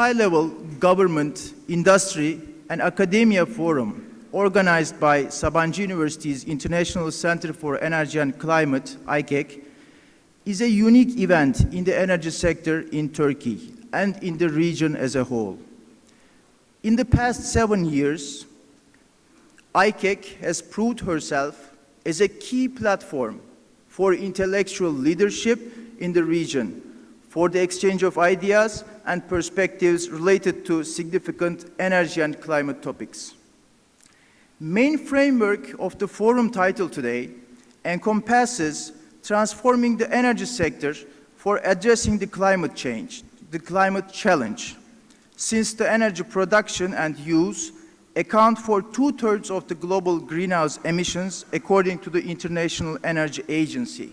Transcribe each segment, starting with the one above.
high-level government, industry, and academia forum organized by Sabancı Üniversitesi's International Center for Energy and Climate, IICEC, is a unique event in the energy sector in Turkey and in the region as a whole. In the past 7 years, IICEC has proved herself as a key platform for intellectual leadership in the region, for the exchange of ideas and perspectives related to significant energy and climate topics. Main framework of the forum title today encompasses transforming the energy sector for addressing the climate change, the climate challenge, since the energy production and use account for 2/3 of the global greenhouse emissions according to the International Energy Agency.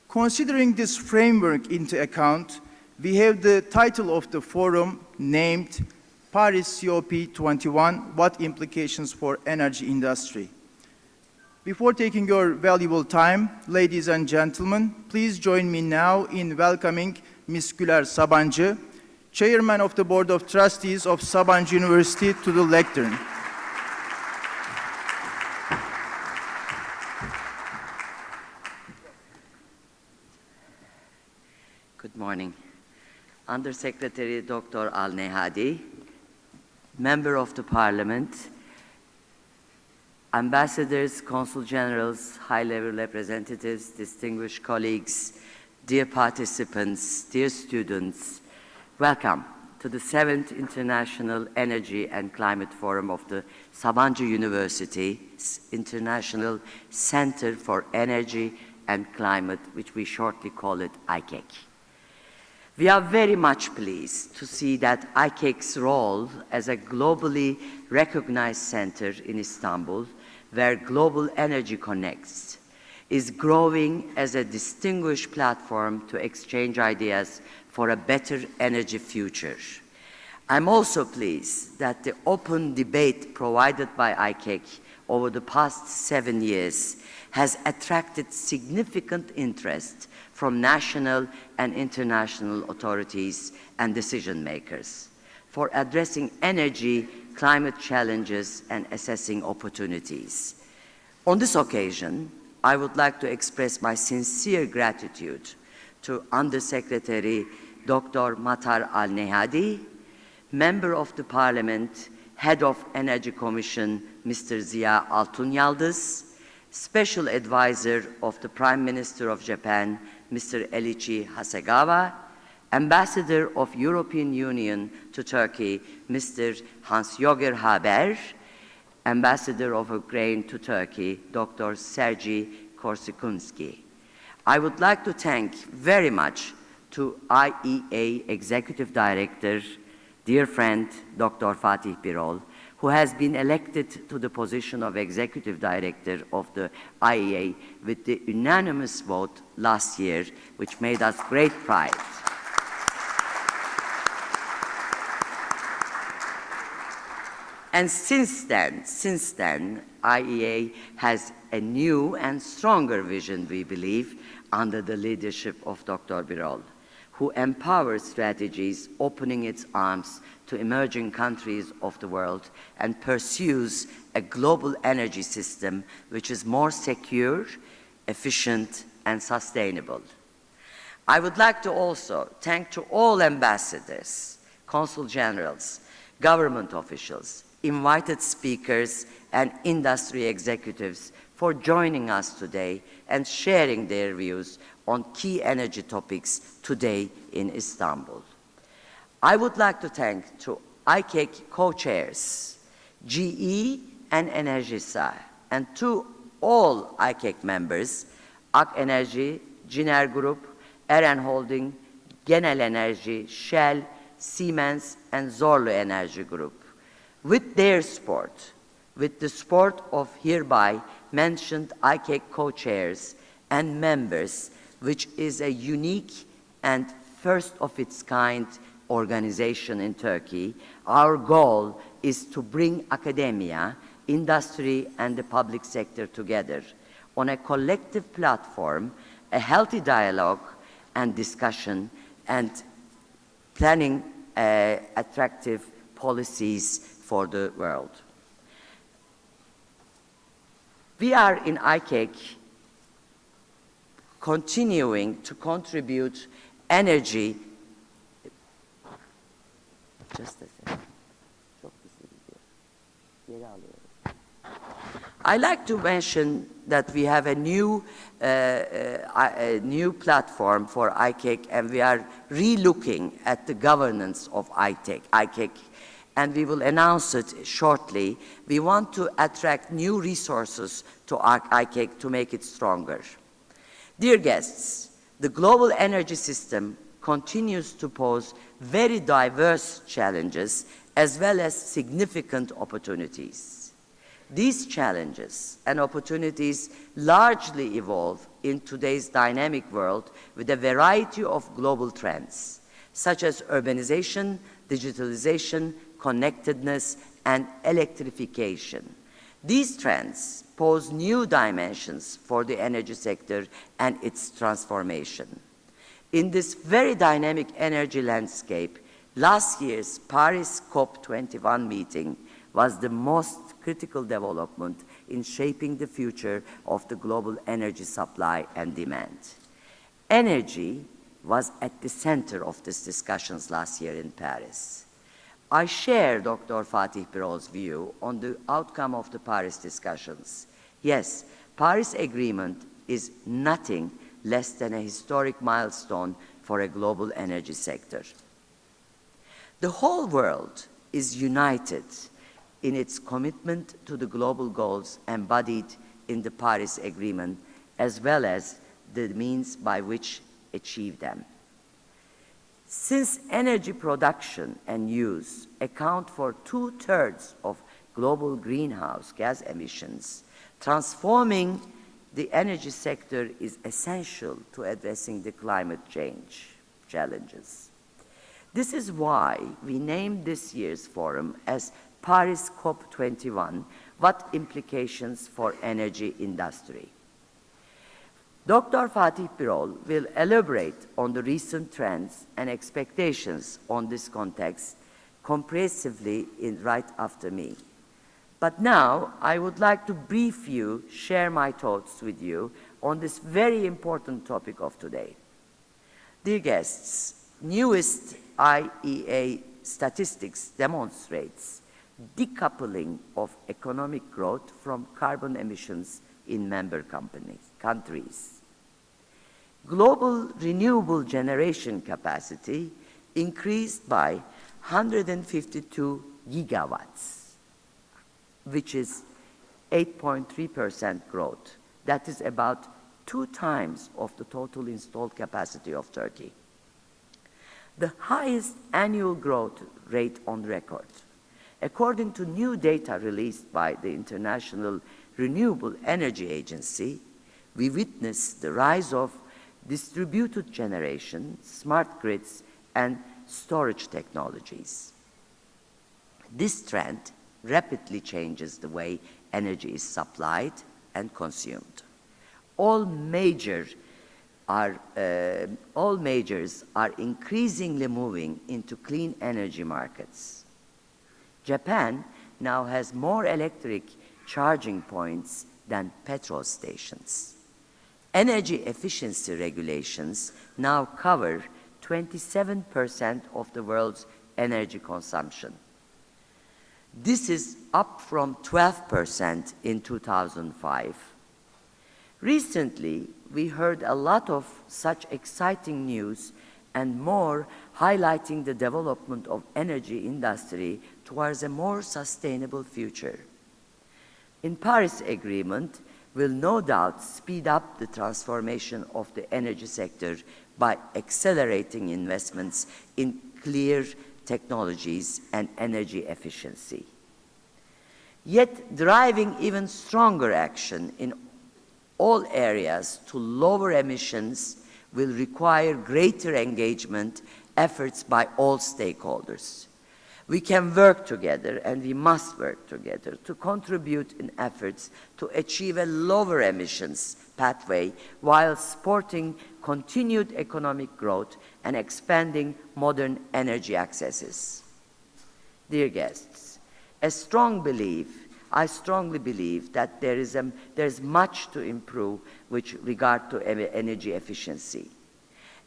Considering this framework into account, we have the title of the forum named Paris COP21, What Implications for Energy Industry? Before taking your valuable time, ladies and gentlemen, please join me now in welcoming Ms. Güler Sabancı, Chairman of the Board of Trustees of Sabancı University, to the lectern. Good morning. Undersecretary Dr. Al-Nehadi, Member of the Parliament, Ambassadors, Consul Generals, high-level representatives, distinguished colleagues, dear participants, dear students, welcome to the 7th International Energy and Climate Forum of the Sabancı University's International Center for Energy and Climate, which we shortly call it IICEC. We are very much pleased to see that IICEC's role as a globally recognized center in Istanbul, where global energy connects, is growing as a distinguished platform to exchange ideas for a better energy future. I'm also pleased that the open debate provided by IICEC over the past 7 years has attracted significant interest from national and international authorities and decision makers for addressing energy, climate challenges, and assessing opportunities. On this occasion, I would like to express my sincere gratitude to Undersecretary Dr. Matar Al-Nehadi, Member of the Parliament, Head of Energy Commission, Mr. Ziya Altunyaldız, Special Advisor of the Prime Minister of Japan, Mr. Elichi Hasegawa, Ambassador of European Union to Turkey, Mr. Hans-Jörg Haber, Ambassador of Ukraine to Turkey, Dr. Sergei Korsikunski. I would like to thank very much to IEA Executive Director, dear friend, Dr. Fatih Birol, who has been elected to the position of Executive Director of the IEA with the unanimous vote last year, which made us great pride. And since then, IEA has a new and stronger vision, we believe, under the leadership of Dr. Birol, who empowers strategies, opening its arms to emerging countries of the world and pursues a global energy system which is more secure, efficient, and sustainable. I would like to also thank to all ambassadors, consul generals, government officials, invited speakers, and industry executives for joining us today and sharing their views on key energy topics today in Istanbul. I would like to thank to IICEC co-chairs, GE and Enerji, and to all IICEC members, AK Enerji, Ciner Group, Eren Holding, Genel Enerji, Shell, Siemens, and Zorlu Energy Group. With their support, with the support of hereby mentioned IICEC co-chairs and members, which is a unique and first of its kind organization in Turkey, our goal is to bring academia, industry, and the public sector together on a collective platform, a healthy dialogue and discussion, and planning attractive policies for the world. We are in IICEC continuing to contribute energy. Just a second. I like to mention that we have a new platform for IICEC, and we are re-looking at the governance of IICEC, and we will announce it shortly. We want to attract new resources to IICEC to make it stronger. Dear guests, the global energy system continues to pose very diverse challenges as well as significant opportunities. These challenges and opportunities largely evolve in today's dynamic world with a variety of global trends, such as urbanization, digitalization, connectedness, and electrification. These trends pose new dimensions for the energy sector and its transformation. In this very dynamic energy landscape, last year's Paris COP21 meeting was the most critical development in shaping the future of the global energy supply and demand. Energy was at the center of these discussions last year in Paris. I share Dr. Fatih Birol's view on the outcome of the Paris discussions. Yes, Paris Agreement is nothing less than a historic milestone for a global energy sector. The whole world is united in its commitment to the global goals embodied in the Paris Agreement, as well as the means by which to achieve them. Since energy production and use account for 2/3 of global greenhouse gas emissions, transforming the energy sector is essential to addressing the climate change challenges. This is why we named this year's forum as Paris COP21, What Implications for Energy Industry? Dr. Fatih Birol will elaborate on the recent trends and expectations on this context comprehensively right after me. But now, I would like to share my thoughts with you on this very important topic of today. Dear guests, newest IEA statistics demonstrates decoupling of economic growth from carbon emissions in member countries. Global renewable generation capacity increased by 152 gigawatts, which is 8.3% growth. That is about 2 times of the total installed capacity of Turkey. The highest annual growth rate on record. According to new data released by the International Renewable Energy Agency, we witnessed the rise of distributed generation, smart grids, and storage technologies. This trend rapidly changes the way energy is supplied and consumed. All majors are increasingly moving into clean energy markets. Japan now has more electric charging points than petrol stations. Energy efficiency regulations now cover 27% of the world's energy consumption. This is up from 12% in 2005. Recently, we heard a lot of such exciting news and more highlighting the development of energy industry towards a more sustainable future. In Paris Agreement will no doubt speed up the transformation of the energy sector by accelerating investments in clear technologies and energy efficiency. Yet driving even stronger action in all areas to lower emissions will require greater engagement efforts by all stakeholders. We can work together, and we must work together to contribute in efforts to achieve a lower emissions pathway while supporting continued economic growth and expanding modern energy accesses. Dear guests, I strongly believe that there is much to improve with regard to energy efficiency.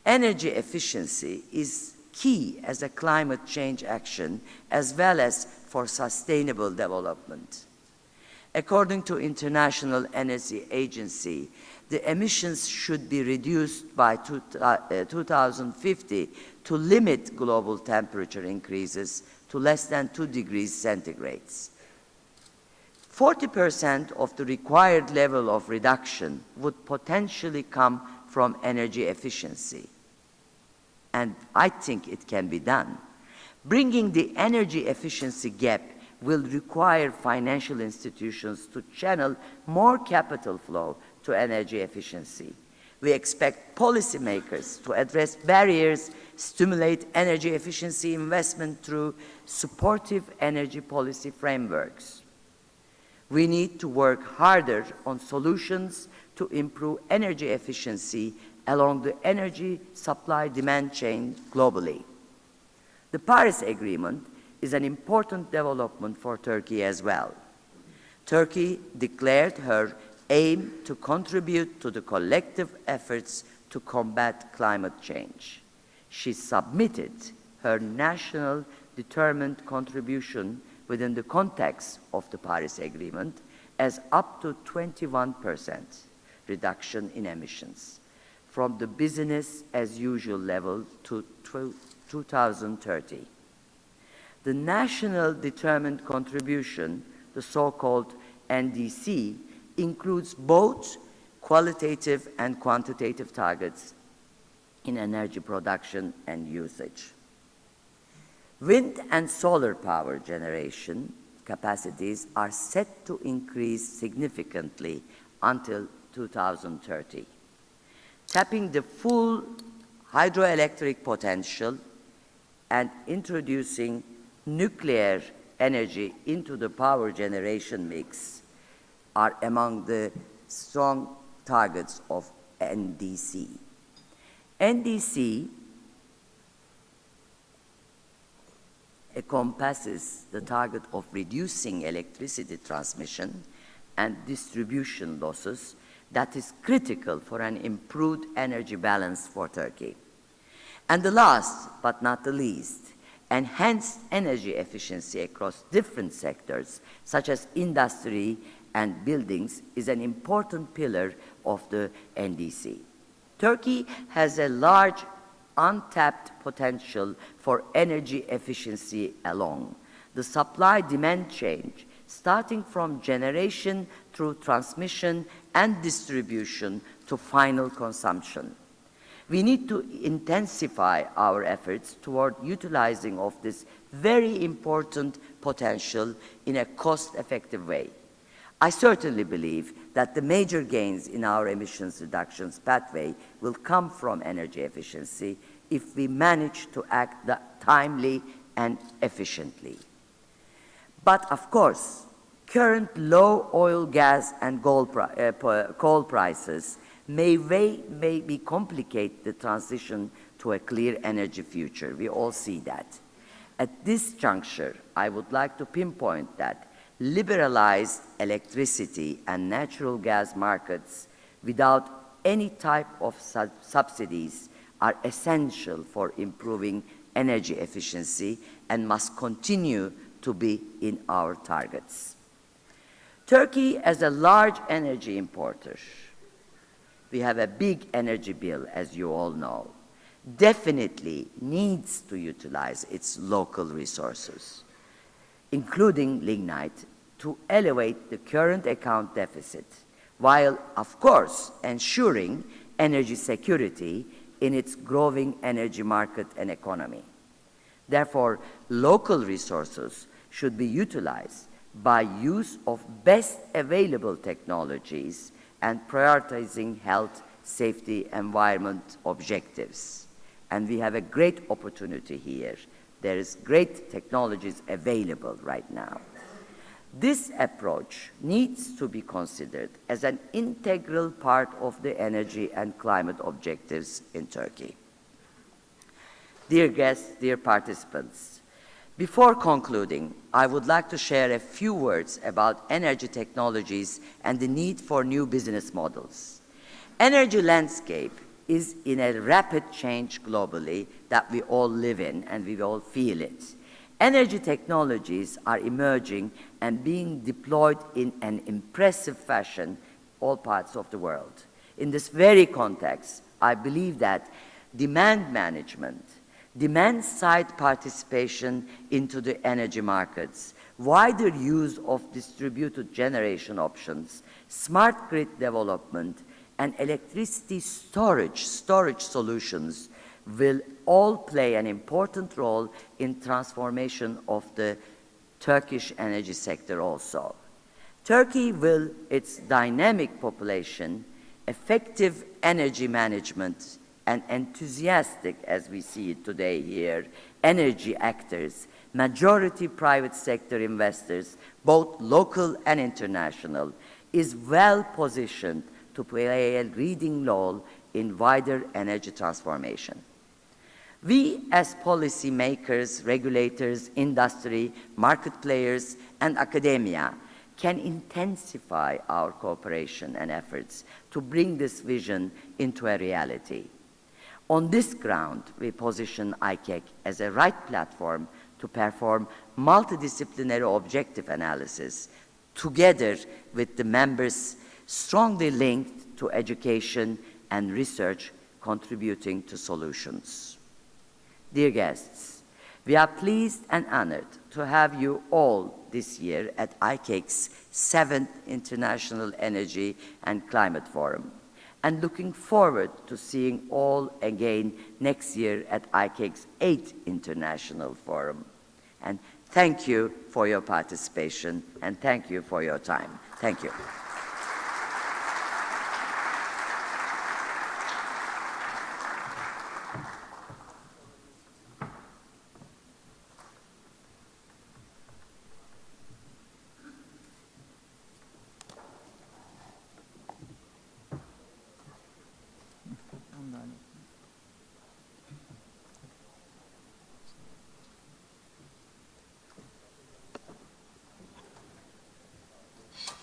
Energy efficiency is key as a climate change action as well as for sustainable development. According to International Energy Agency, the emissions should be reduced by 2050 to limit global temperature increases to less than 2 degrees centigrade. 40% of the required level of reduction would potentially come from energy efficiency. And I think it can be done. Bringing the energy efficiency gap will require financial institutions to channel more capital flow to energy efficiency. We expect policymakers to address barriers, stimulate energy efficiency investment through supportive energy policy frameworks. We need to work harder on solutions to improve energy efficiency along the energy supply-demand chain globally. The Paris Agreement is an important development for Turkey as well. Turkey declared her aim to contribute to the collective efforts to combat climate change. She submitted her national determined contribution within the context of the Paris Agreement as up to 21% reduction in emissions from the business as usual level to 2030. The national determined contribution, the so-called NDC, includes both qualitative and quantitative targets in energy production and usage. Wind and solar power generation capacities are set to increase significantly until 2030. Tapping the full hydroelectric potential and introducing nuclear energy into the power generation mix are among the strong targets of NDC. NDC encompasses the target of reducing electricity transmission and distribution losses that is critical for an improved energy balance for Turkey. And the last but not the least, enhanced energy efficiency across different sectors, such as industry and buildings, is an important pillar of the NDC. Turkey has a large untapped potential for energy efficiency along the supply-demand chain, starting from generation through transmission and distribution to final consumption. We need to intensify our efforts toward utilizing of this very important potential in a cost-effective way. I certainly believe that the major gains in our emissions reductions pathway will come from energy efficiency if we manage to act timely and efficiently. But of course, current low oil, gas, and coal prices may complicate the transition to a clear energy future. We all see that. At this juncture, I would like to pinpoint that liberalized electricity and natural gas markets without any type of subsidies are essential for improving energy efficiency and must continue to be in our targets. Turkey, as a large energy importer, we have a big energy bill, as you all know, definitely needs to utilize its local resources, including lignite, to elevate the current account deficit, while, of course, ensuring energy security in its growing energy market and economy. Therefore, local resources should be utilized by use of best available technologies and prioritizing health, safety, environment objectives. And we have a great opportunity here. There is great technologies available right now. This approach needs to be considered as an integral part of the energy and climate objectives in Turkey. Dear guests, dear participants, before concluding, I would like to share a few words about energy technologies and the need for new business models. Energy landscape is in a rapid change globally that we all live in and we all feel it. Energy technologies are emerging and being deployed in an impressive fashion in all parts of the world. In this very context, I believe that demand management, demand-side participation into the energy markets, wider use of distributed generation options, smart grid development, and electricity storage solutions will all play an important role in transformation of the Turkish energy sector also. Turkey will, its dynamic population, effective energy management, and enthusiastic, as we see it today here, energy actors, majority private sector investors, both local and international, is well positioned to play a leading role in wider energy transformation. We, as policymakers, regulators, industry, market players, and academia, can intensify our cooperation and efforts to bring this vision into a reality. On this ground, we position IICEC as a right platform to perform multidisciplinary objective analysis together with the members strongly linked to education and research contributing to solutions. Dear guests, we are pleased and honored to have you all this year at IICEC's 7th International Energy and Climate Forum, and looking forward to seeing all again next year at IICEC's 8th International Forum. And thank you for your participation, and thank you for your time. Thank you.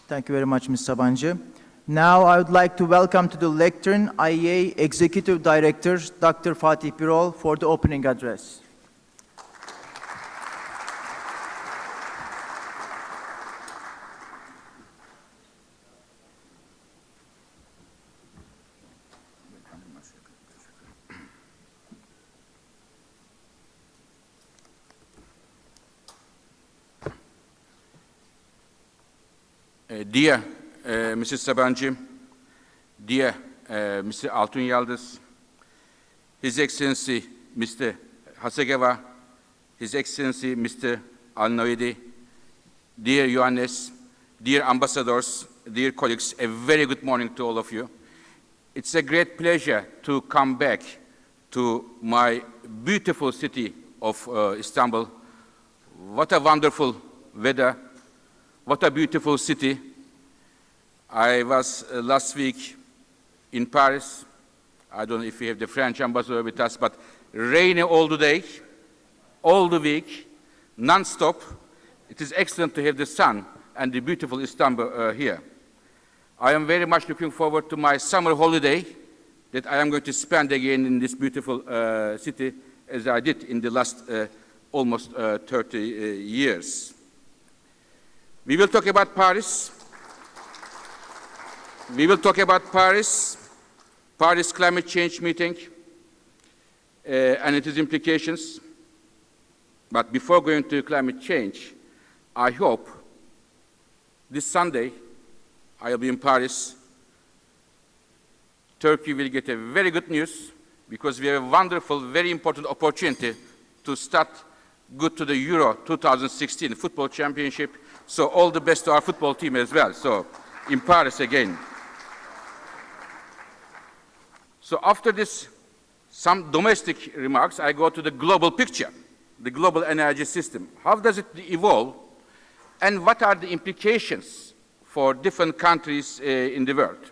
Thank you very much, Ms. Sabancı. Now I would like to welcome to the lectern IEA Executive Director, Dr. Fatih Birol, for the opening address. Dear Mrs. Sabancı, dear Mr. Altun Yaldız, His Excellency Mr. Hasegawa, His Excellency Mr. Al-Noidi, dear Johannes, dear ambassadors, dear colleagues, a very good morning to all of you. It's a great pleasure to come back to my beautiful city of Istanbul. What a wonderful weather. What a beautiful city. I was last week in Paris. I don't know if we have the French ambassador with us, but rainy all the day, all the week, non-stop. It is excellent to have the sun and the beautiful Istanbul here. I am very much looking forward to my summer holiday that I am going to spend again in this beautiful city as I did in the last almost 30 years. We will talk about Paris. We will talk about Paris climate change meeting and its implications. But before going to climate change, I hope this Sunday I will be in Paris. Turkey will get a very good news because we have a wonderful, very important opportunity to start good to the Euro 2016 football championship. So all the best to our football team as well. So in Paris again. So after this, some domestic remarks, I go to the global picture, the global energy system. How does it evolve? and what are the implications for different countries in the world.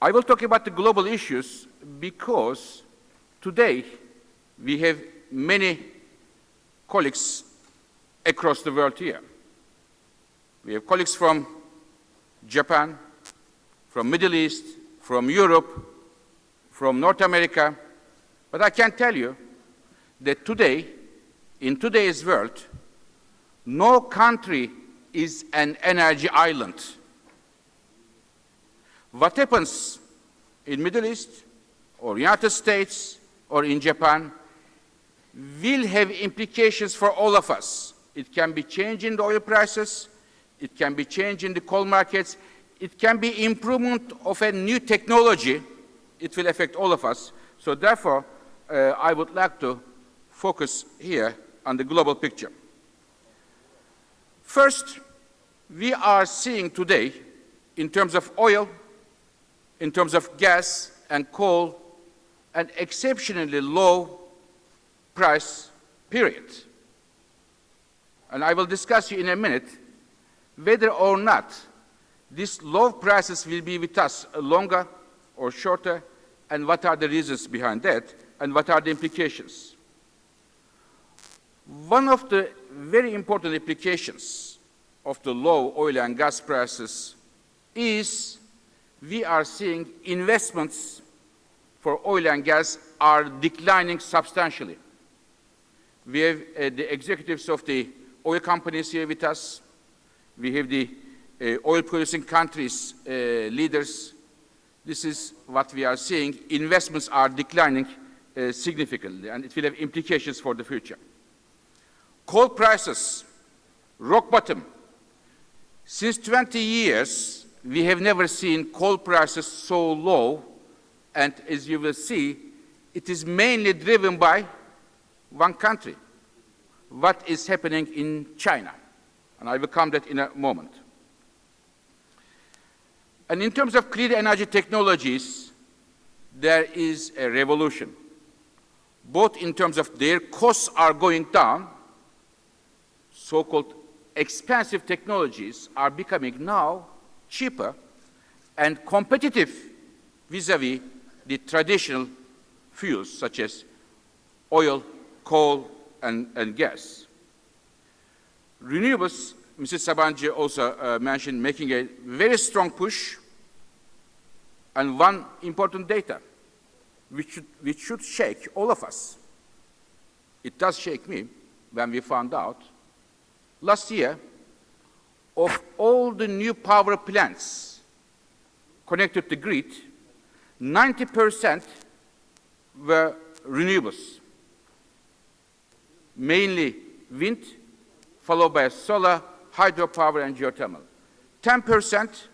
I will talk about the global issues because today we have many colleagues across the world here. We have colleagues from Japan, from Middle East, from Europe, from North America, but I can tell you that today, in today's world, no country is an energy island. What happens in Middle East, or United States, or in Japan, will have implications for all of us. It can be change in the oil prices, it can be change in the coal markets, it can be improvement of a new technology. It will affect all of us. So therefore, I would like to focus here on the global picture. First, we are seeing today, in terms of oil, in terms of gas and coal, an exceptionally low price period. And I will discuss you in a minute whether or not these low prices will be with us longer or shorter, and what are the reasons behind that, and what are the implications. One of the very important implications of the low oil and gas prices is we are seeing investments for oil and gas are declining substantially. We have the executives of the oil companies here with us. We have the oil-producing countries' leaders. This is what we are seeing. Investments are declining significantly, and it will have implications for the future. Coal prices, rock bottom. Since 20 years, we have never seen coal prices so low, and as you will see, it is mainly driven by one country, what is happening in China. And I will come to that in a moment. And in terms of clean energy technologies, there is a revolution. Both in terms of their costs are going down, so-called expensive technologies are becoming now cheaper and competitive vis-à-vis the traditional fuels such as oil, coal, and gas. Renewables, Mrs. Sabancı also mentioned, making a very strong push, and one important data which should shake all of us. It does shake me when we found out last year, of all the new power plants connected to the grid, 90% were renewables, mainly wind, followed by solar, hydropower, and geothermal. 10%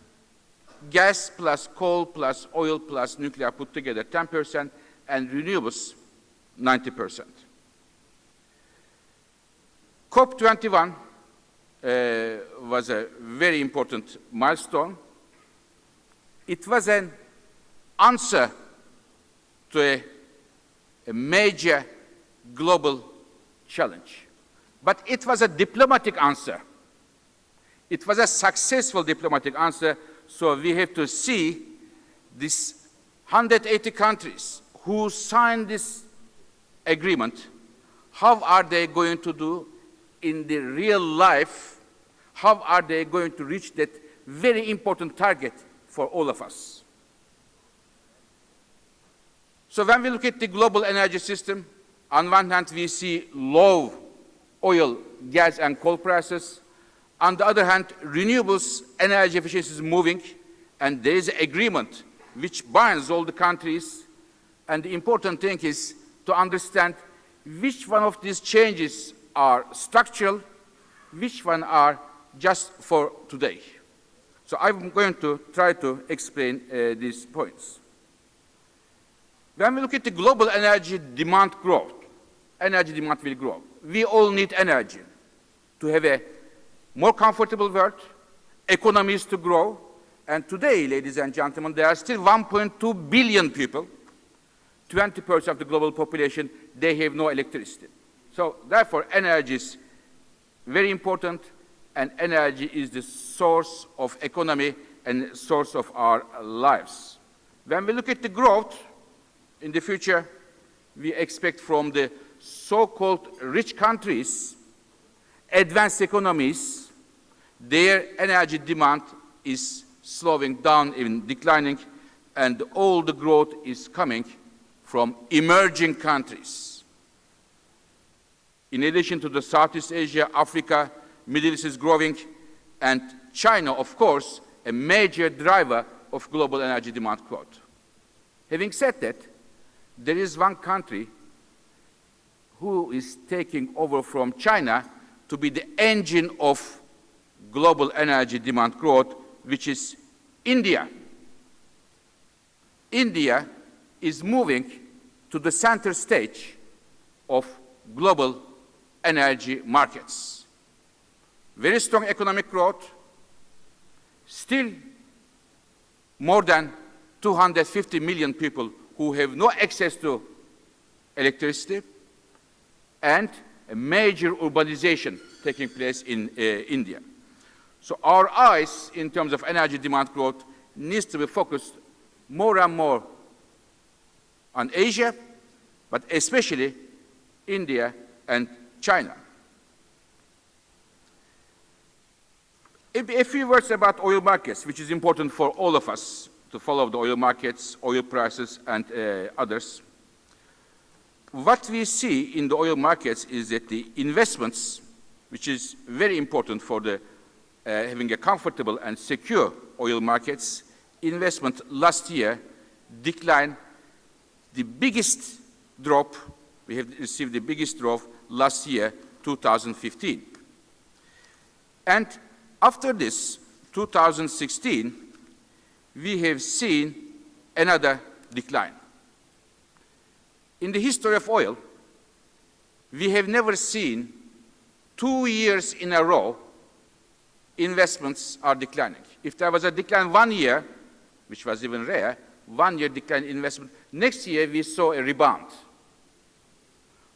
gas plus coal plus oil plus nuclear put together, 10%, and renewables, 90%. COP21 was a very important milestone. It was an answer to a major global challenge. But it was a diplomatic answer. It was a successful diplomatic answer, so we have to see these 180 countries who signed this agreement, how are they going to do in the real life, how are they going to reach that very important target for all of us. So when we look at the global energy system, on one hand we see low oil, gas, and coal prices. On the other hand, renewables energy efficiency is moving, and there is an agreement which binds all the countries. And the important thing is to understand which one of these changes are structural, which one are just for today. So I'm going to try to explain these points. When we look at the global energy demand growth, energy demand will grow. We all need energy to have a more comfortable world, economies to grow, and today, ladies and gentlemen, there are still 1.2 billion people, 20% of the global population, they have no electricity. So therefore, energy is very important, and energy is the source of economy and source of our lives. When we look at the growth in the future, we expect from the so-called rich countries, advanced economies, their energy demand is slowing down, even declining, and all the growth is coming from emerging countries. In addition to the Southeast Asia, Africa, Middle East is growing, and China, of course, a major driver of global energy demand growth. Having said that, there is one country who is taking over from China to be the engine of global energy demand growth, which is India. India is moving to the center stage of global energy markets. Very strong economic growth, still more than 250 million people who have no access to electricity, and a major urbanization taking place in India. So our eyes, in terms of energy demand growth, needs to be focused more and more on Asia, but especially India and China. A few words about oil markets, which is important for all of us to follow the oil markets, oil prices, and others. What we see in the oil markets is that the investments, which is very important for the having a comfortable and secure oil markets, investment last year declined the biggest drop. We have received the biggest drop last year, 2015. And after this, 2016, we have seen another decline. In the history of oil, we have never seen 2 years in a row investments are declining. If there was a decline 1 year, which was even rare, 1 year decline in investment, next year we saw a rebound.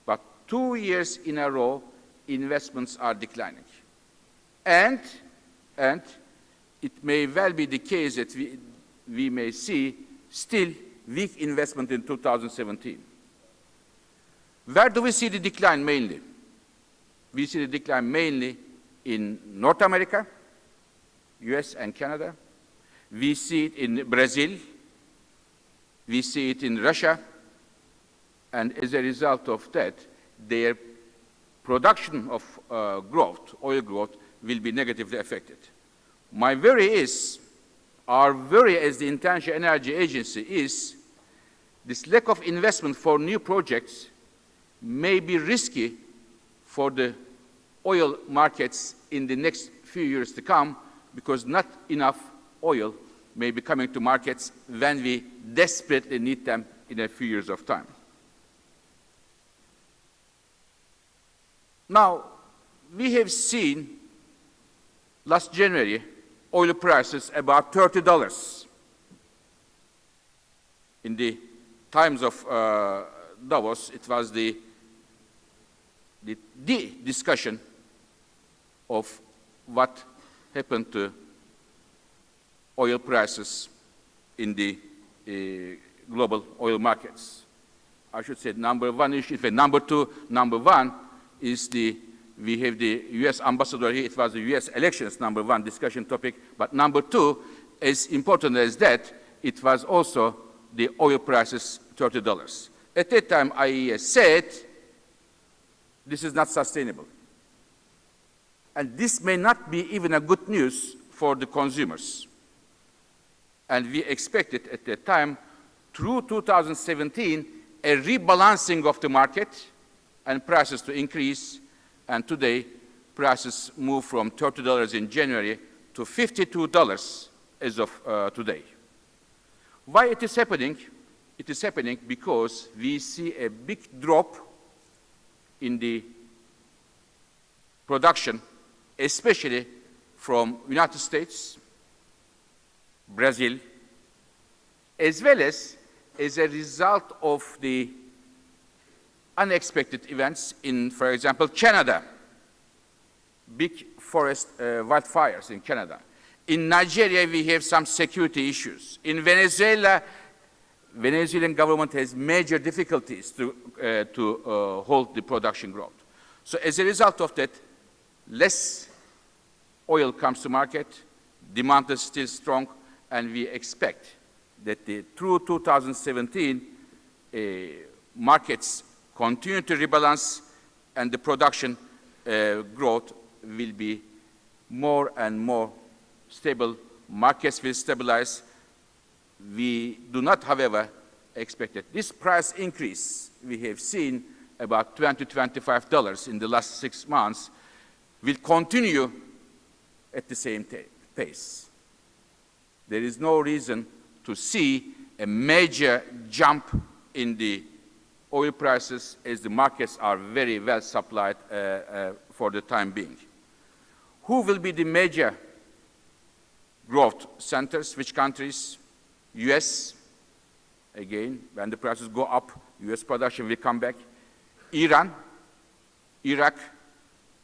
But 2 years in a row, investments are declining. And it may well be the case that we may see still weak investment in 2017. Where do we see the decline mainly? We see the decline mainly in North America, US and Canada. We see it in Brazil. We see it in Russia. And as a result of that, their production of growth, oil growth, will be negatively affected. My worry is, our worry as the International Energy Agency is, this lack of investment for new projects may be risky for the oil markets in the next few years to come, because not enough oil may be coming to markets when we desperately need them in a few years of time. Now, we have seen last January oil prices about $30. In the times of Davos, it was the discussion of what happened to oil prices in the global oil markets. I should say number one issue, in fact, number one is we have the US ambassador here. It was the US elections, number one discussion topic. But number two, as important as that, it was also the oil prices, $30. At that time, IEA said, this is not sustainable. And this may not be even a good news for the consumers. And we expected at that time, through 2017, a rebalancing of the market and prices to increase. And today, prices move from $30 in January to $52 as of today. Why it is happening? It is happening because we see a big drop in the production, especially from United States, Brazil, as well as a result of the unexpected events in, for example, Canada. big forest wildfires in Canada. In Nigeria, we have some security issues. In Venezuela, Venezuelan government has major difficulties to hold the production growth. So as a result of that, less oil comes to market, demand is still strong, and we expect that through 2017, markets continue to rebalance and the production growth will be more and more stable. Markets will stabilize. We do not, however, expect that this price increase we have seen about $20 to $25 in the last 6 months will continue at the same pace. There is no reason to see a major jump in the oil prices as the markets are very well supplied for the time being. Who will be the major growth centers? Which countries? US, again, when the prices go up, US production will come back. Iran, Iraq,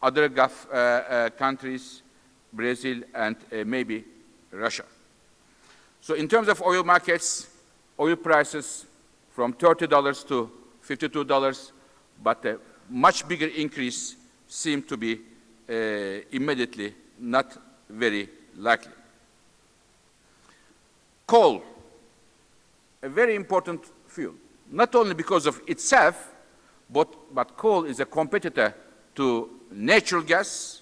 other Gulf countries, Brazil, and maybe Russia. So in terms of oil markets, oil prices from $30 to $52, but a much bigger increase seemed to be immediately not very likely. Coal, a very important fuel, not only because of itself, but coal is a competitor to natural gas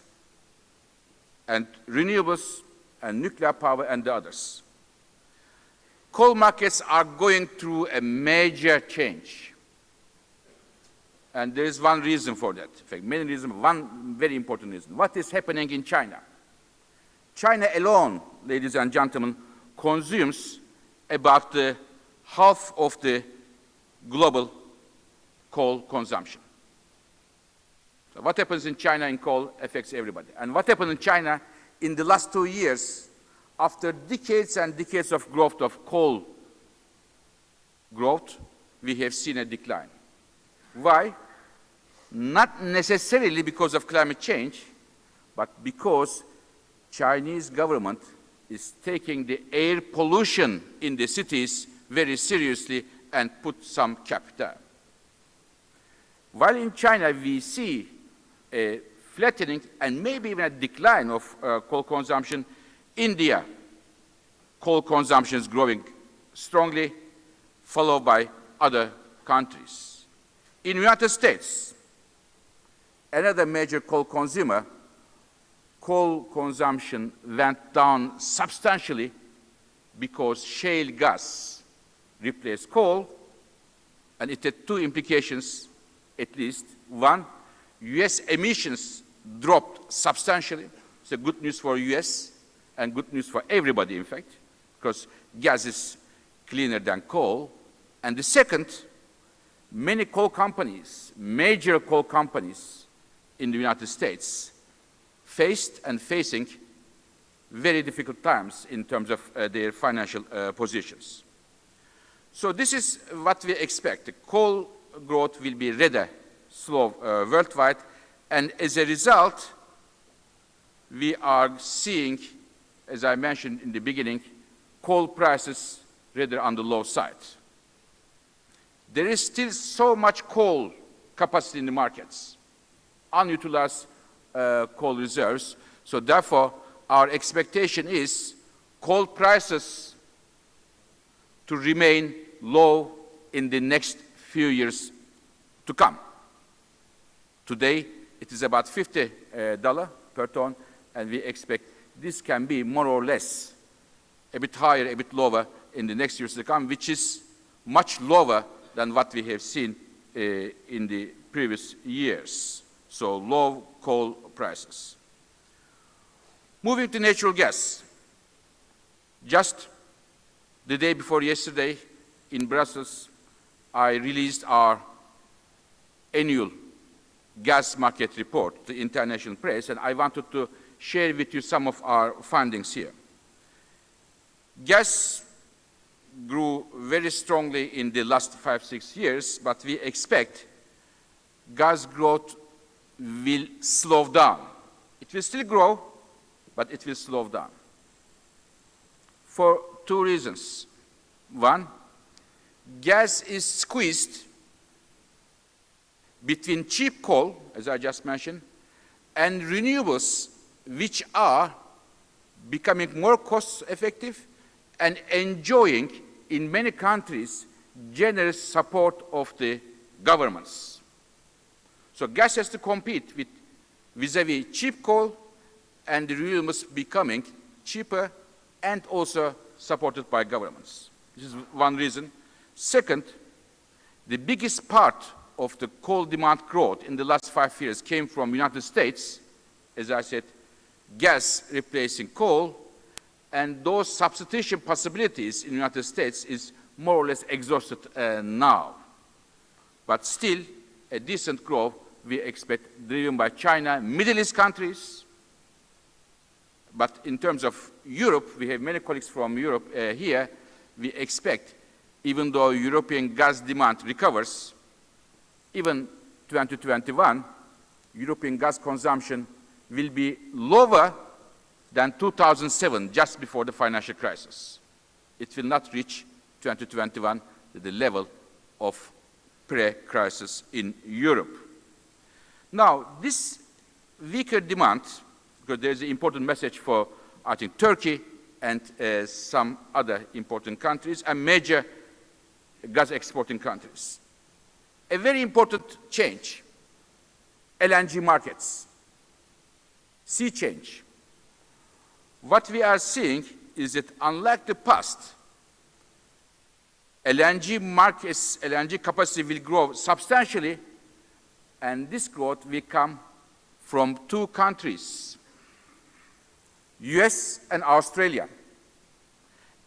and renewables and nuclear power and the others. Coal markets are going through a major change. And there is one reason for that. In fact, many reasons, one very important reason. What is happening in China? China alone, ladies and gentlemen, consumes about half of the global coal consumption. So what happens in China in coal affects everybody. And what happened in China in the last 2 years, after decades and decades of growth of coal growth, we have seen a decline. Why? Not necessarily because of climate change, but because Chinese government is taking the air pollution in the cities very seriously and put some cap there. While in China we see a flattening and maybe even a decline of coal consumption, India, coal consumption is growing strongly, followed by other countries. In the United States, another major coal consumer, coal consumption went down substantially because shale gas replaced coal, and it had 2 implications, at least. One, US emissions dropped substantially. It's a good news for US and good news for everybody, in fact, because gas is cleaner than coal. And the second, many coal companies, major coal companies in the United States, faced and facing very difficult times in terms of their financial positions. So this is what we expect. The coal growth will be rather slow worldwide, and as a result, we are seeing, as I mentioned in the beginning, coal prices rather on the low side. There is still so much coal capacity in the markets, unutilized coal reserves. So therefore, our expectation is coal prices to remain low in the next few years to come. Today, it is about $50 per ton, and we expect this can be more or less a bit higher, a bit lower in the next years to come, which is much lower than what we have seen in the previous years. So low coal prices. Moving to natural gas. Just the day before yesterday in Brussels, I released our annual gas market report to international press, and I wanted to share with you some of our findings here. Gas grew very strongly in the last 5-6 years, but we expect gas growth will slow down. It It will still grow, but it will slow down. For two reasons. One, gas is squeezed between cheap coal, as I just mentioned, and renewables, which are becoming more cost-effective and enjoying, in many countries, generous support of the governments. So gas has to compete with vis-à-vis cheap coal, and the renewables becoming cheaper and also supported by governments. This is one reason. Second, the biggest part of the coal demand growth in the last 5 years came from the United States, as I said, gas replacing coal, and those substitution possibilities in the United States is more or less exhausted now. But still, a decent growth we expect, driven by China, Middle East countries. But in terms of Europe, we have many colleagues from Europe here. We expect, even though European gas demand recovers, even 2021, European gas consumption will be lower than 2007, just before the financial crisis. It will not reach 2021 the level of pre-crisis in Europe. Now, this weaker demand, because there is an important message for, I think, Turkey and some other important countries and major gas exporting countries. A very important change, LNG markets, sea change. What we are seeing is that unlike the past, LNG markets, LNG capacity will grow substantially, and this growth will come from two countries, US and Australia.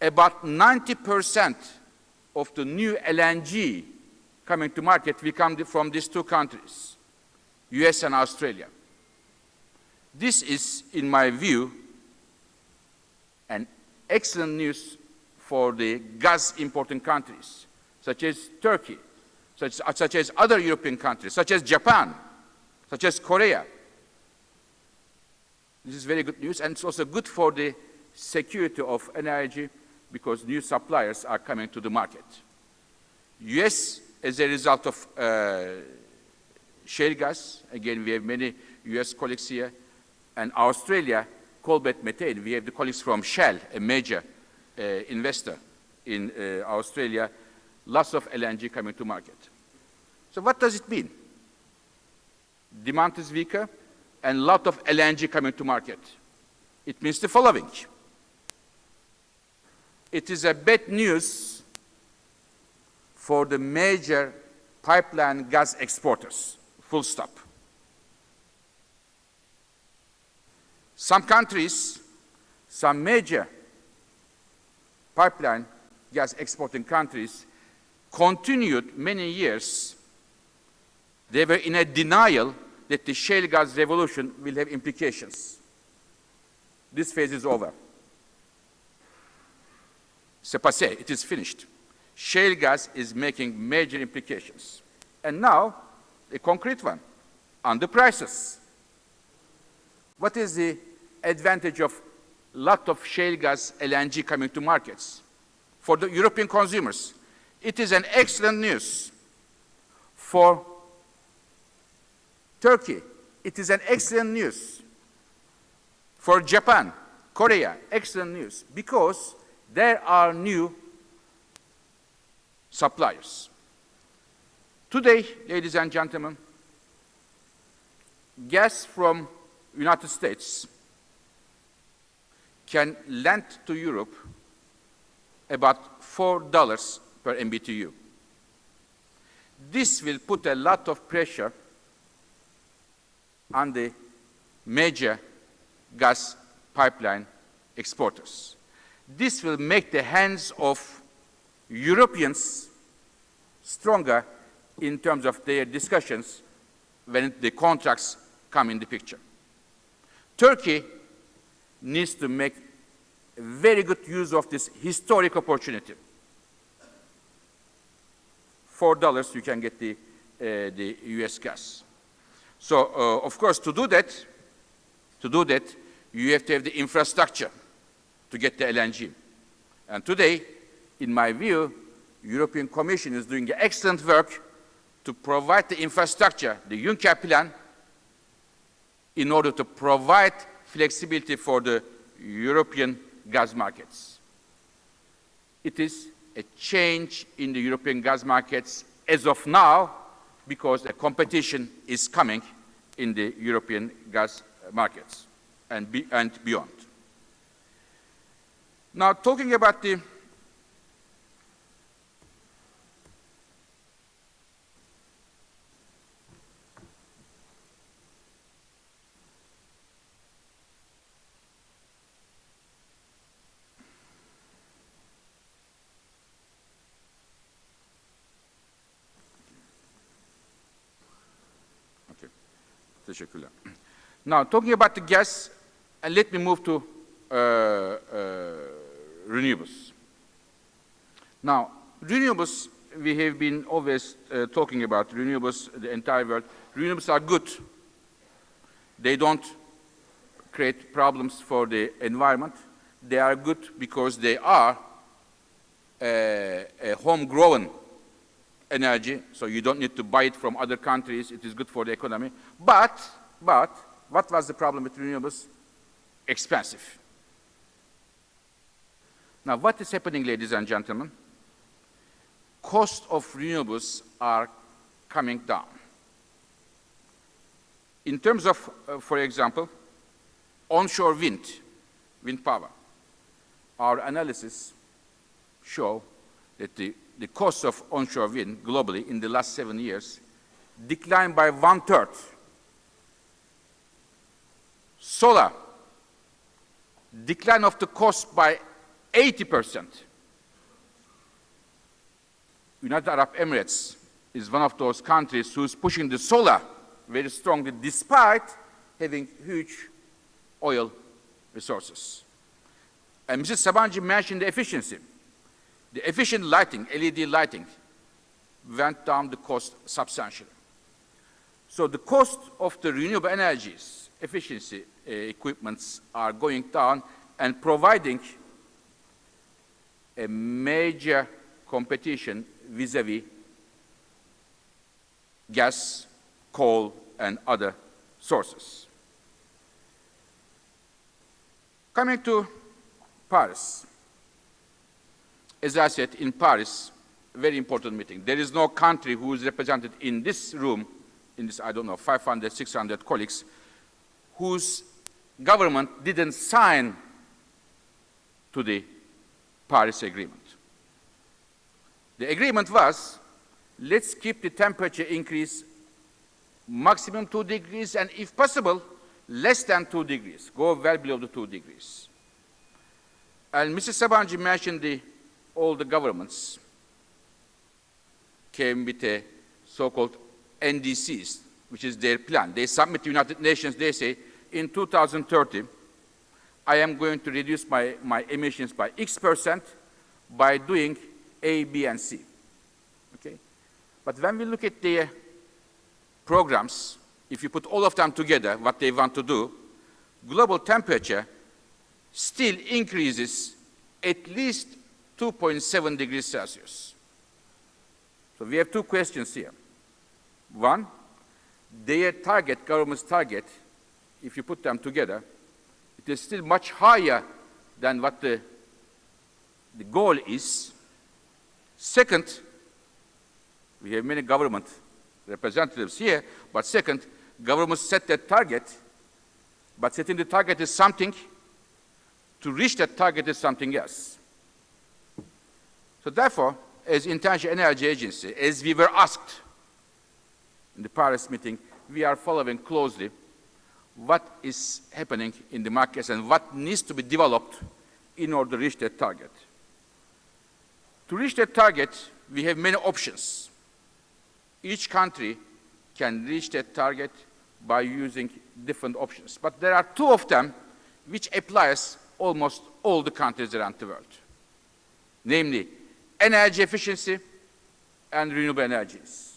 About 90% of the new LNG coming to market will come from these two countries, US and Australia. This is, in my view, an excellent news for the gas importing countries, such as Turkey, such as other European countries, such as Japan, such as Korea. This is very good news, and it's also good for the security of energy because new suppliers are coming to the market. US, as a result of shale gas, again, we have many US colleagues here, and Australia, coal-bed methane, we have the colleagues from Shell, a major investor in Australia, lots of LNG coming to market. So what does it mean? Demand is weaker and a lot of LNG coming to market. It means the following. It is a bad news for the major pipeline gas exporters, full stop. Some countries, some major pipeline gas exporting countries continued many years. They were in a denial that the shale gas revolution will have implications. This phase is over. C'est passé, it is finished. Shale gas is making major implications. And now, a concrete one, on the prices. What is the advantage of a lot of shale gas LNG coming to markets? For the European consumers, it is an excellent news. For Turkey, it is an excellent news. For Japan, Korea, excellent news, because there are new suppliers. Today, ladies and gentlemen, gas from United States can lend to Europe about $4 per MBTU. This will put a lot of pressure on the major gas pipeline exporters. This will make the hands of Europeans stronger in terms of their discussions when the contracts come in the picture. Turkey needs to make very good use of this historic opportunity. $4 you can get the US gas. So, of course, to do that, To do that, you have to have the infrastructure to get the LNG. And today, in my view, European Commission is doing excellent work to provide the infrastructure, the Juncker plan, in order to provide flexibility for the European gas markets. It is a change in the European gas markets as of now because a competition is coming in the European gas markets and beyond. Now, talking about the Teşekkürler. Now, talking about the gas, and let me move to renewables. Now, renewables, we have been always talking about renewables, the entire world. Renewables are good. They don't create problems for the environment. They are good because they are a homegrown energy, so you don't need to buy it from other countries. It is good for the economy. But, what was the problem with renewables? Expensive. Now, what is happening, ladies and gentlemen? Cost of renewables are coming down. In terms of, for example, onshore wind power, our analysis show that the cost of onshore wind globally in the last 7 years declined by 1/3. Solar, decline of the cost by 80%. United Arab Emirates is one of those countries who's pushing the solar very strongly despite having huge oil resources. And Mrs. Sabancı mentioned the efficiency. The efficient lighting, LED lighting, went down the cost substantially. So the cost of the renewable energies, efficiency equipments are going down and providing a major competition vis-à-vis gas, coal, and other sources. Coming to Paris. As I said, in Paris, very important meeting. There is no country who is represented in this room, in this, I don't know, 500, 600 colleagues, whose government didn't sign to the Paris Agreement. The agreement was, let's keep the temperature increase maximum 2 degrees, and if possible, less than 2 degrees, go well below the 2 degrees. And Mrs. Sabancı mentioned all the governments came with a so-called NDCs, which is their plan. They submit to the United Nations, they say, in 2030, I am going to reduce my emissions by X% by doing A, B, and C. Okay? But when we look at their programs, if you put all of them together, what they want to do, global temperature still increases at least 2.7 degrees Celsius. So we have two questions here. One, their target, government's target, if you put them together, it is still much higher than what the goal is. Second, we have many government representatives here, but second, governments set that target, but setting the target is something, to reach that target is something else. So therefore, as International Energy Agency, as we were asked in the Paris meeting, we are following closely what is happening in the markets and what needs to be developed in order to reach that target. To reach that target, we have many options. Each country can reach that target by using different options. But there are two of them which applies almost all the countries around the world. Namely, energy efficiency and renewable energies.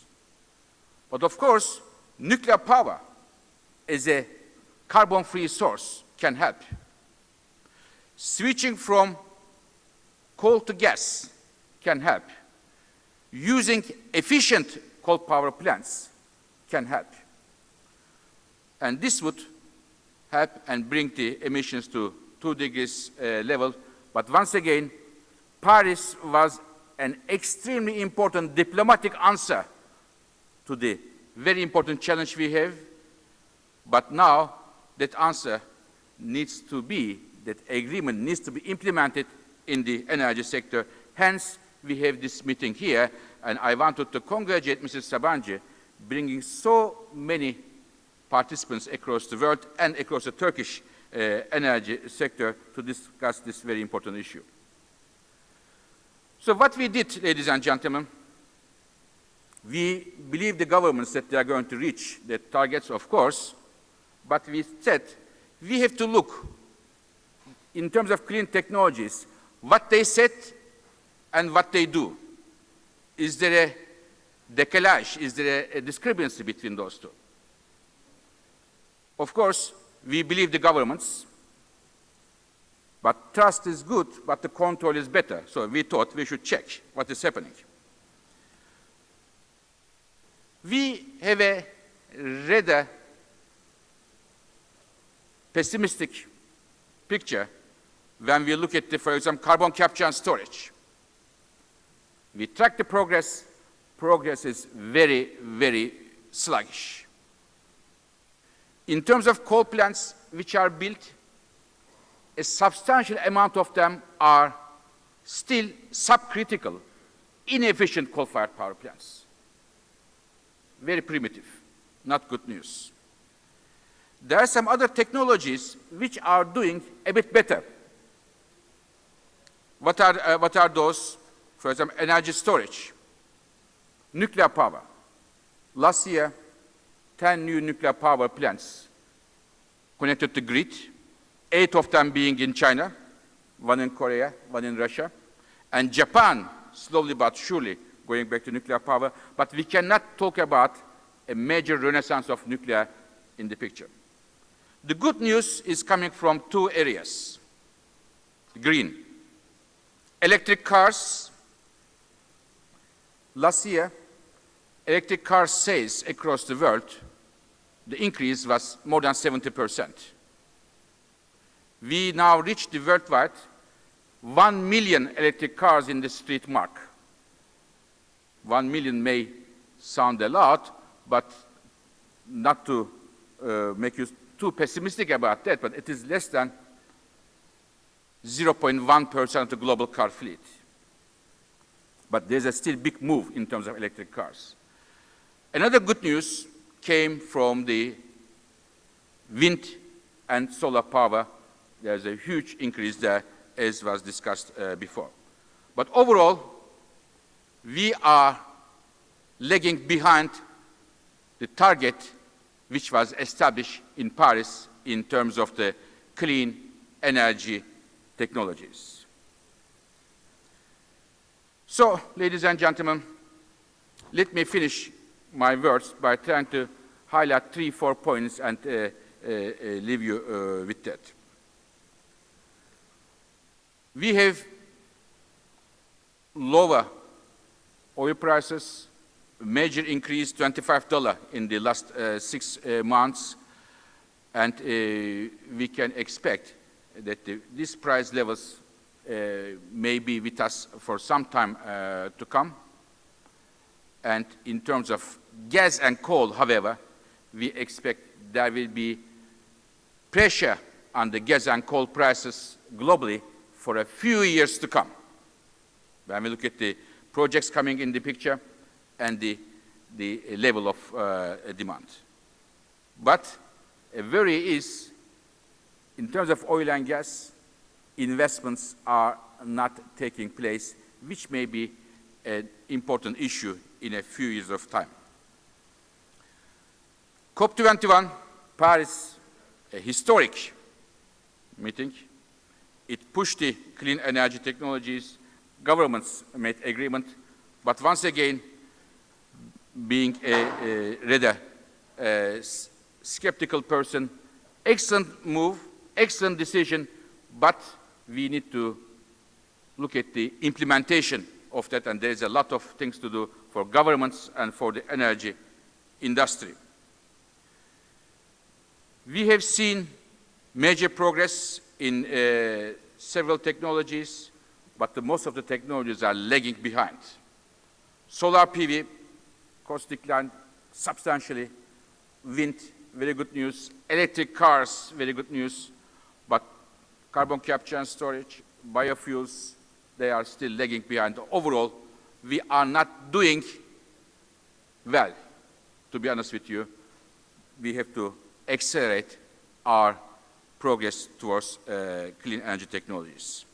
But of course, nuclear power as a carbon-free source can help. Switching from coal to gas can help. Using efficient coal power plants can help. And this would help and bring the emissions to 2 degrees level. But once again, Paris was an extremely important diplomatic answer to the very important challenge we have. But now that answer needs to be, that agreement needs to be implemented in the energy sector. Hence, we have this meeting here, and I wanted to congratulate Mrs. Sabancı bringing so many participants across the world and across the Turkish energy sector to discuss this very important issue. So what we did, ladies and gentlemen, we believe the governments that they are going to reach the targets, of course, but we said we have to look in terms of clean technologies, what they said and what they do. Is there a decalage? Is there a discrepancy between those two? Of course, we believe the governments, but trust is good, but the control is better. So we thought we should check what is happening. We have a rather pessimistic picture when we look at, for example, carbon capture and storage. We track the progress. Progress is very, very sluggish. In terms of coal plants which are built, a substantial amount of them are still subcritical, inefficient coal-fired power plants. Very primitive, not good news. There are some other technologies which are doing a bit better. What are those? For example, energy storage, nuclear power. Last year, 10 new nuclear power plants connected to grid, 8 of them being in China, 1 in Korea, 1 in Russia, and Japan, slowly but surely, going back to nuclear power. But we cannot talk about a major renaissance of nuclear in the picture. The good news is coming from 2 areas. Green. Electric cars. Last year, electric car sales across the world, the increase was more than 70%. We now reached the worldwide 1 million electric cars in the street mark. 1 million may sound a lot, but not to make you too pessimistic about that, but it is less than 0.1% of the global car fleet. But there's a still big move in terms of electric cars. Another good news came from the wind and solar power. There's a huge increase there, as was discussed before. But overall, we are lagging behind the target which was established in Paris in terms of the clean energy technologies. So, ladies and gentlemen, let me finish my words by trying to highlight 3-4 points and leave you with that. We have lower oil prices, major increase, $25 in the last 6 months, and we can expect that these price levels may be with us for some time to come. And in terms of gas and coal, however, we expect there will be pressure on the gas and coal prices globally for a few years to come. When we look at the projects coming in the picture and the level of demand. But a worry is, in terms of oil and gas, investments are not taking place, which may be an important issue in a few years of time. COP21, Paris, a historic meeting. It pushed the clean energy technologies. Governments made agreement. But once again, being a rather skeptical person, Excellent move, excellent decision, but we need to look at the implementation of that, and there's a lot of things to do for governments and for the energy industry. We have seen major progress in several technologies, but most of the technologies are lagging behind. Solar PV, cost declined substantially. Wind, very good news. Electric cars, very good news. But carbon capture and storage, biofuels, they are still lagging behind. Overall, we are not doing well, to be honest with you. We have to accelerate our progress towards clean energy technologies.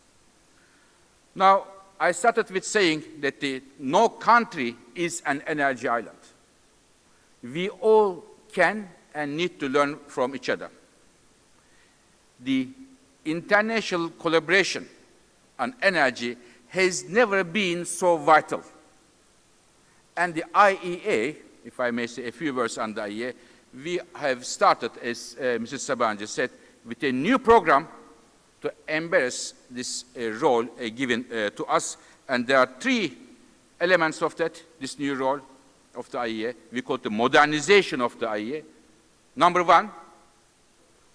Now, I started with saying that no country is an energy island. We all can and need to learn from each other. The international collaboration on energy has never been so vital. And the IEA, if I may say a few words on the IEA, we have started, as Mrs. Sabancı said, with a new program to embrace this role given to us. And there are three elements of that, this new role of the IEA. We call it the modernization of the IEA. Number one,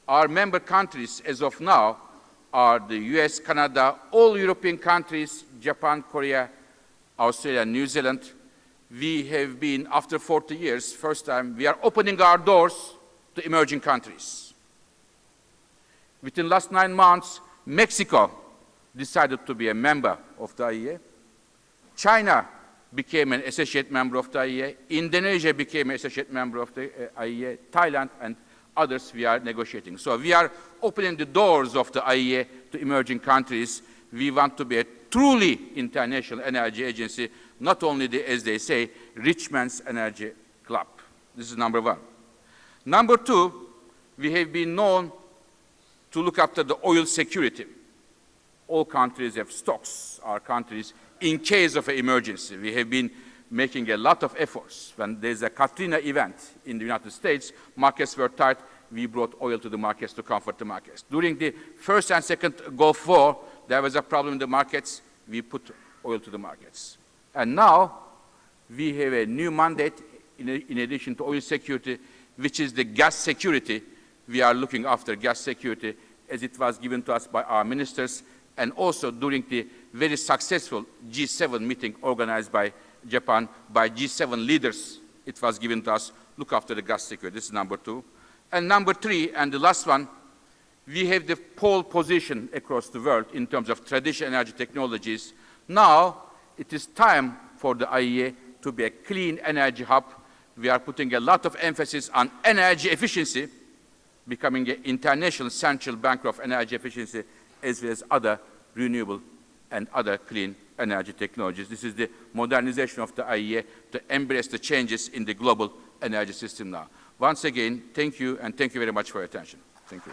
our member countries as of now are the US, Canada, all European countries, Japan, Korea, Australia, New Zealand. We have been, after 40 years, first time, we are opening our doors to emerging countries. Within the last 9 months, Mexico decided to be a member of the IEA. China became an associate member of the IEA. Indonesia became an associate member of the IEA. Thailand and others we are negotiating. So we are opening the doors of the IEA to emerging countries. We want to be a truly international energy agency, not only the, as they say, rich man's energy club. This is number one. Number two, we have been known to look after the oil security. All countries have stocks, our countries, in case of an emergency. We have been making a lot of efforts. When there's a Katrina event in the United States, markets were tight, we brought oil to the markets to comfort the markets. During the first and second Gulf War, there was a problem in the markets, we put oil to the markets. And now, we have a new mandate in addition to oil security, which is the gas security. We are looking after gas security as it was given to us by our ministers, and also during the very successful G7 meeting organized by Japan, by G7 leaders, it was given to us, look after the gas security. This is number two. And number three, and the last one, we have the pole position across the world in terms of traditional energy technologies. Now, it is time for the IEA to be a clean energy hub. We are putting a lot of emphasis on energy efficiency, becoming an international central bank of energy efficiency, as well as other renewable and other clean energy technologies. This is the modernization of the IEA to embrace the changes in the global energy system now. Once again, thank you, and thank you very much for your attention. Thank you.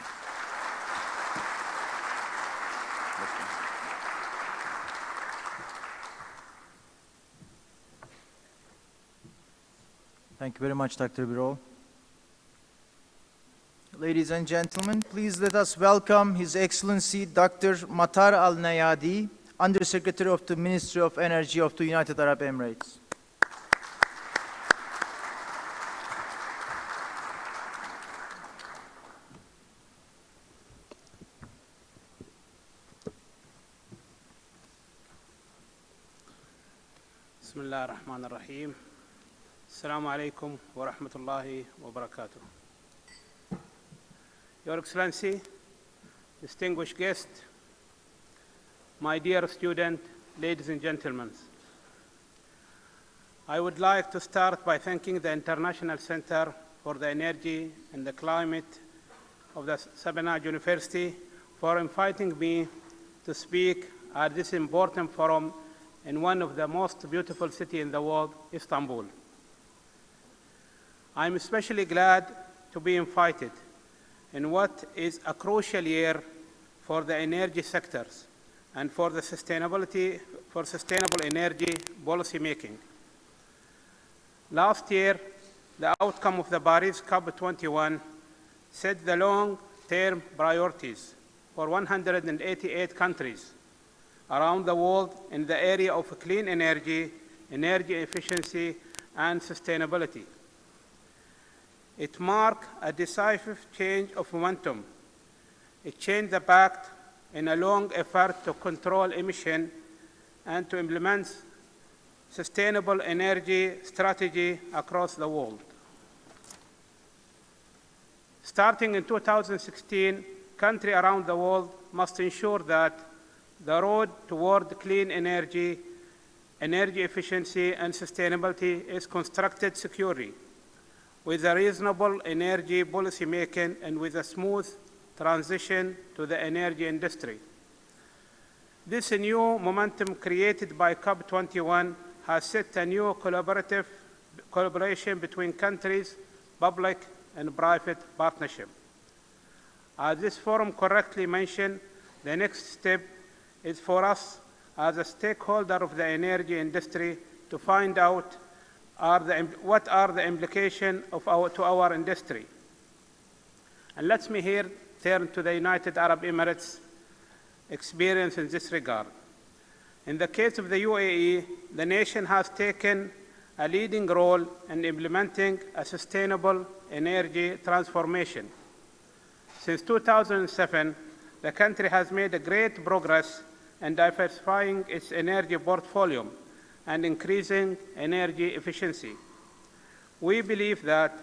Thank you very much, Dr. Birol. Ladies and gentlemen, please let us welcome His Excellency Dr. Matar Al-Nayadi, Undersecretary of the Ministry of Energy of the United Arab Emirates. Bismillah ar-Rahman ar-Rahim. Assalamu alaikum wa rahmatullahi wa barakatuh. Your Excellency, distinguished guest, my dear student, ladies and gentlemen, I would like to start by thanking the International Center for the Energy and the Climate of the Sabancı University for inviting me to speak at this important forum in one of the most beautiful cities in the world, Istanbul. I'm especially glad to be invited in what is a crucial year for the energy sectors and for the sustainable energy policy making. Last year, the outcome of the Paris COP21 set the long-term priorities for 188 countries around the world in the area of clean energy, energy efficiency, and sustainability. It marked a decisive change of momentum. It changed the pact in a long effort to control emission and to implement sustainable energy strategy across the world. Starting in 2016, countries around the world must ensure that the road toward clean energy, energy efficiency, and sustainability is constructed securely, with a reasonable energy policy making and with a smooth transition to the energy industry. This new momentum created by COP21 has set a new collaboration between countries, public and private partnership. As this forum correctly mentioned, the next step is for us as a stakeholder of the energy industry to find out what are the implications to our industry. And let me here turn to the United Arab Emirates' experience in this regard. In the case of the UAE, the nation has taken a leading role in implementing a sustainable energy transformation. Since 2007, the country has made great progress in diversifying its energy portfolio and increasing energy efficiency. We believe that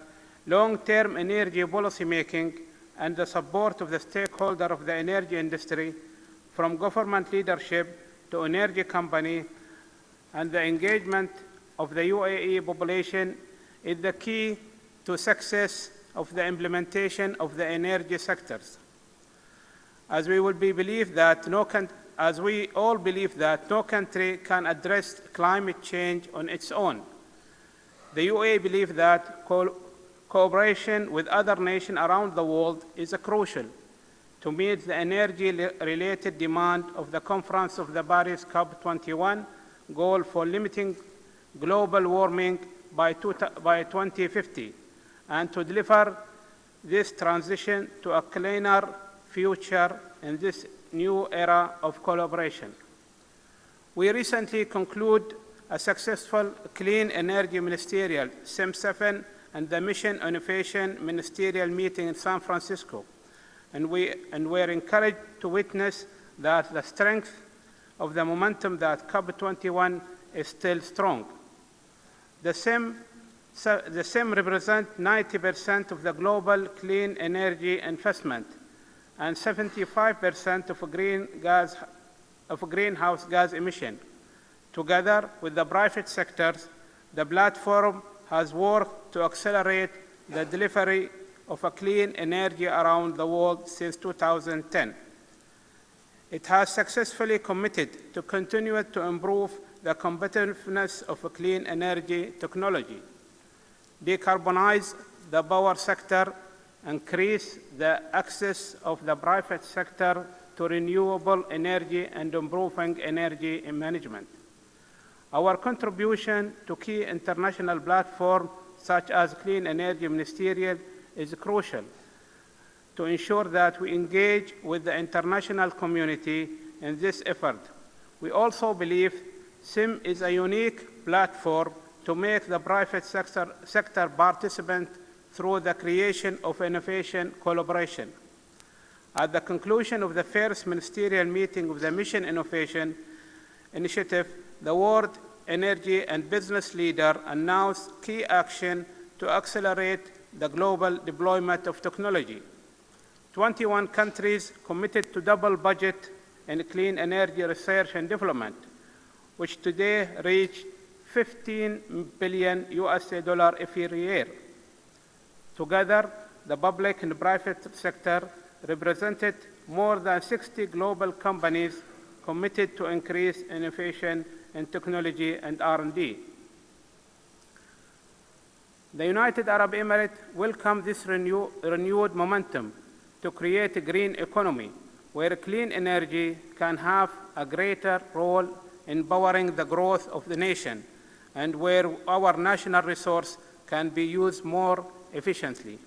long-term energy policy making and the support of the stakeholders of the energy industry, from government leadership to energy company, and the engagement of the UAE population is the key to success of the implementation of the energy sectors. As we all believe that no country can address climate change on its own, the UAE believes that cooperation with other nations around the world is crucial to meet the energy-related demand of the Conference of the Paris COP21 goal for limiting global warming by 2050, and to deliver this transition to a cleaner future in this new era of collaboration. We recently concluded a successful Clean Energy Ministerial SIM7 and the Mission Innovation Ministerial meeting in San Francisco, and we're encouraged to witness that the strength of the momentum that COP21 is still strong. The SIM represents 90% of the global clean energy investment and 75% of greenhouse gas emission. Together with the private sectors, the platform has worked to accelerate the delivery of a clean energy around the world since 2010. It has successfully committed to continue to improve the competitiveness of a clean energy technology, decarbonize the power sector, increase the access of the private sector to renewable energy, and improving energy management. Our contribution to key international platforms such as Clean Energy Ministerial is crucial to ensure that we engage with the international community in this effort. We also believe SIM is a unique platform to make the private sector participant through the creation of innovation collaboration. At the conclusion of the first ministerial meeting of the Mission Innovation Initiative, the World Energy and Business Leader announced key action to accelerate the global deployment of technology. 21 countries committed to double budget in clean energy research and development, which today reach $15 billion every year. Together, the public and private sector represented more than 60 global companies committed to increase innovation in technology and R&D. The United Arab Emirates welcomes this renewed momentum to create a green economy where clean energy can have a greater role in powering the growth of the nation and where our national resource can be used more efficiently.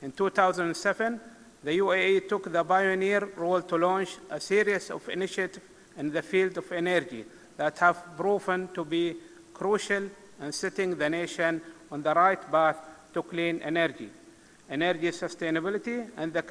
In 2007, the UAE took the pioneer role to launch a series of initiatives in the field of energy that have proven to be crucial in setting the nation on the right path to clean energy, energy sustainability, and the